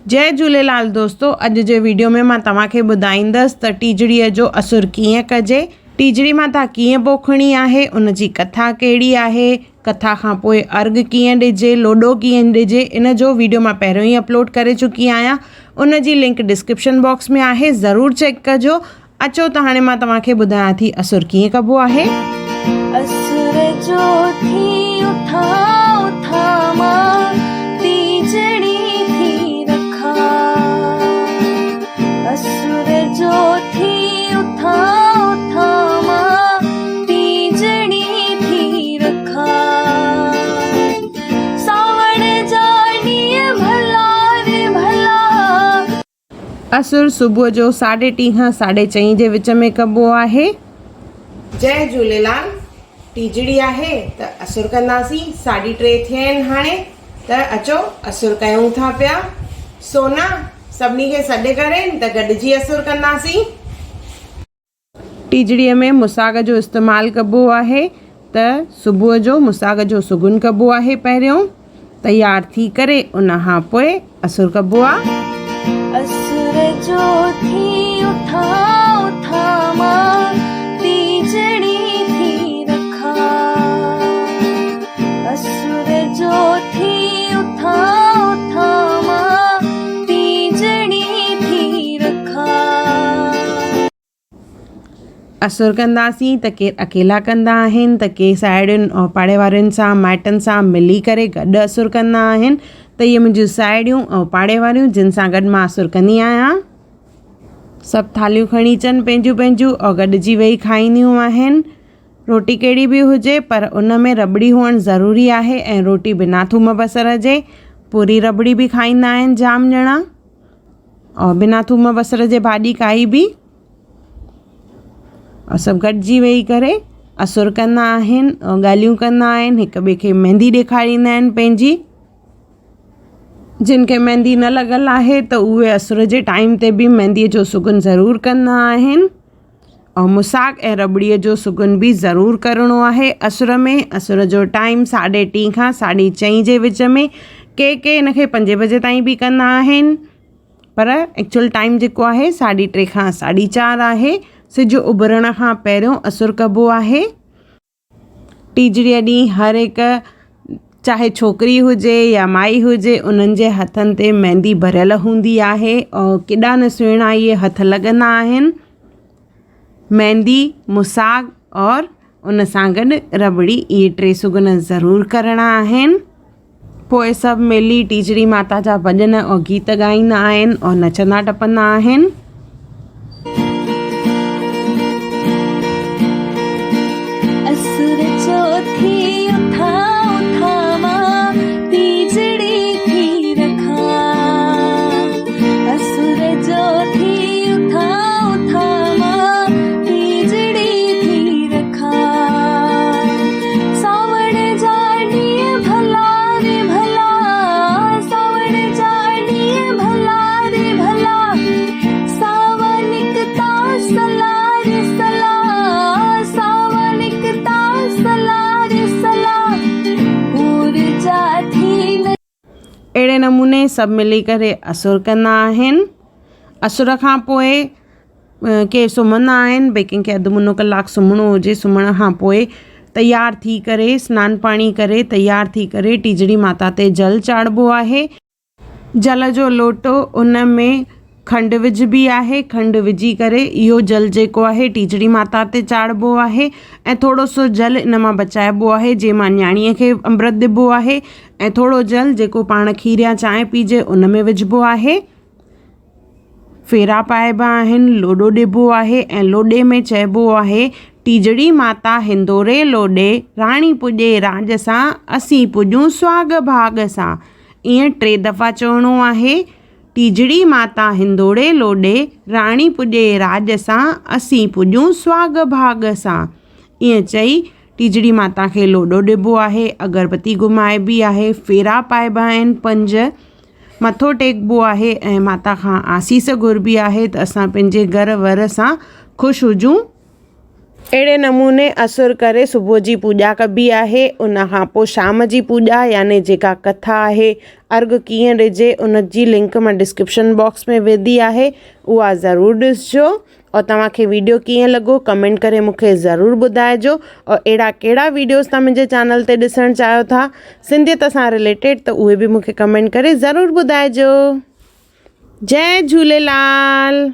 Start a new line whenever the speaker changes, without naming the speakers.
जय झूलेलाल दोस्तों। अॼु जे वीडियो में मां तव्हांखे ॿुधाईंदसि त टीजड़ीअ जो असुर कीअं कजे, टीजड़ी माता कीअं पोखणी आहे, उनजी कथा कहिड़ी आहे, कथा खां पोइ अर्घ कीअं ॾिजे, लोॾो कीअं ॾिजे। इन जो वीडियो मां पहिरियों ई अपलोड करे चुकी आहियां। उनजी लिंक डिस्क्रिप्शन बॉक्स में आहे, ज़रूरु चेक कजो। अचो त हाणे मां तव्हांखे ॿुधायां थी असुर कीअं कबो आहे।
असुर जो थी उथा उथा मां तीजड़ी थी रखा, असुर जो थी उथा उथा मां तीजड़ी थी रखा। सावण जा ॾींहं भला रे भला।
असुर सुबुह जो 3:30 खां 4:30 जे विच में कबो आहे। जय झूलेलाल। टीजड़ी आहे त असुर कंदासीं। 3:30 थिया आहिनि हाणे, त अचो असुर कयूं था पिया। सोना सभिनी खे सॾु करे त गॾिजी असुर कंदासीं। टीजड़ीअ में मुसाग जो इस्तेमालु कबो आहे, त सुबुह जो मुसाग जो सुगुन कबो आहे। पहिरियों तयार थी करे उन खां पोइ असुर कबो आहे।
असुर जो थी उथा उथा मां तीजड़ी थी रखा, असुर जो थी उथा उथा मां तीजड़ी थी रखा।
असुर कंदासीं त केरु अकेला कंदा आहिनि, त के साहेड़ियुनि ऐं पाड़े वारनि सां माइटनि सां मिली करे गॾु असुर कंदा आहिनि। त इहे मुंहिंजियूं साहेड़ियूं ऐं पाड़े वारियूं जिन सां गॾु मां असुर कंदी आहियां। सभु थालियूं खणी अचनि पंहिंजियूं पंहिंजियूं और गॾिजी वेही खाईंदियूं आहिनि। रोटी कहिड़ी बि हुजे पर उन में रबड़ी हुअणु ज़रूरी आहे, ऐं रोटी बिना थूम बसर जे। पूरी रबड़ी बि खाईंदा आहिनि जाम ॼणा, और बिना थूम बसर जे भाॼी काई बि। और सभु गॾिजी वेही करे असुर कंदा आहिनि ऐं ॻाल्हियूं कंदा आहिनि, हिक ॿिए खे मेहंदी ॾेखारींदा आहिनि पंहिंजी। जिन खे मेहंदी न लॻल आहे त उहे असुर जे टाइम ते बि मेहंदीअ जो सुगुन ज़रूरु कंदा आहिनि, ऐं मुसाक ऐं रबड़ीअ जो सुगुन बि ज़रूरु करिणो आहे असुर में। असुर जो टाइम 3:30 खां 4:30 जे विच में। के हिन खे 5 बजे ताईं बि कंदा आहिनि, पर एक्चुअल टाइम जेको आहे 3:30 खां 4:30 आहे। सिज उभरण खां पहिरियों असुर कबो आहे। टीजड़ीअ ॾींहुं हर हिकु, चाहे छोकिरी हुजे या माई हुजे, उन्हनि जे हथनि ते मेहंदी भरियल हूंदी आहे, और केॾा न सुहिणा इहे हथ लॻंदा आहिनि। मेहंदी, मुसाग और उन सां गॾु रबड़ी, इहे 3 सुगुन ज़रूरु करणा आहिनि। पोइ सभु मिली टीजड़ी माता जा भॼन और गीत ॻाईंदा आहिनि और नचंदा टपंदा आहिनि।
असुर जो थी उथा उथा मां तीजड़ी थी रखा, असुर जो थी उथा उथा मां तीजड़ी थी रखा। सावण जा ॾींहं भला रे भला, सावण जा ॾींहं भला रे भला। सावनिकता सला रे सला, सावनिकता सला रे सला। ऊर्जा थी न।
अहिड़े नमूने सभु मिली करे असुर कंदा आहिनि। असुर खां पोइ के सुम्हंदा आहिनि, भई कंहिंखे अधु मुनो कलाकु सुम्हणो हुजे। सुम्हण खां पोइ तयार थी करे, सनानु पाणी करे तयार थी करे टीजड़ी माता ते जल चाढ़िबो आहे। जल जो लोटो, उन में खंडु विझबी आहे। खंडु विझी करे इहो जल जेको आहे टीजड़ी माता ते चाढ़िबो आहे, ऐं थोरो सो जल इन मां बचाइबो आहे जंहिंमां न्याणीअ खे अमृत ॾिबो आहे, ऐं थोरो जल जेको पाण खीर या चांहि पीजे उन में विझबो आहे। फेरा पाइबा आहिनि, लोॾो ॾिबो आहे, ऐं लोॾे में चइबो आहे, टीजड़ी माता हिंदोरे लोॾे, राणी पुॼे राज सां, असीं पुॼूं सुहाग भाग सां। ईअं 3 दफ़ा चवणो आहे। टीजड़ी माता हिंदोरे लोॾे, राणी पुॼे राज सां, असीं पुॼूं सुहाग भाग सां। ईअं चई टीजड़ी माता खे लोॾो ॾिबो आहे, अगरबत्ती घुमाइबी आहे, फेरा पाइबा आहिनि 5, मथो टेकबो आहे, ऐं माता खां आसीस घुरबी आहे त असां पंहिंजे घर वर सां ख़ुशि हुजूं। अहिड़े नमूने असुर करे सुबुह जी पूॼा कबी आहे। उन खां पोइ शाम जी पूॼा यानी जेका कथा आहे, अर्घु कीअं ॾिजे, उन जी लिंक मां डिस्क्रिप्शन बॉक्स में विधी आहे, उहा ज़रूरु ॾिसिजो। और तव्हांखे वीडियो कीअं लॻो कमेंट करे मूंखे ज़रूरु ॿुधाइजो। और अहिड़ा कहिड़ा वीडियोस तव्हां मुंहिंजे चैनल ते ॾिसणु चाहियो था सिंधियत सां रिलेटेड, त उहे बि मूंखे कमेंट करे ज़रूरु ॿुधाइजो। जय झूलेलाल।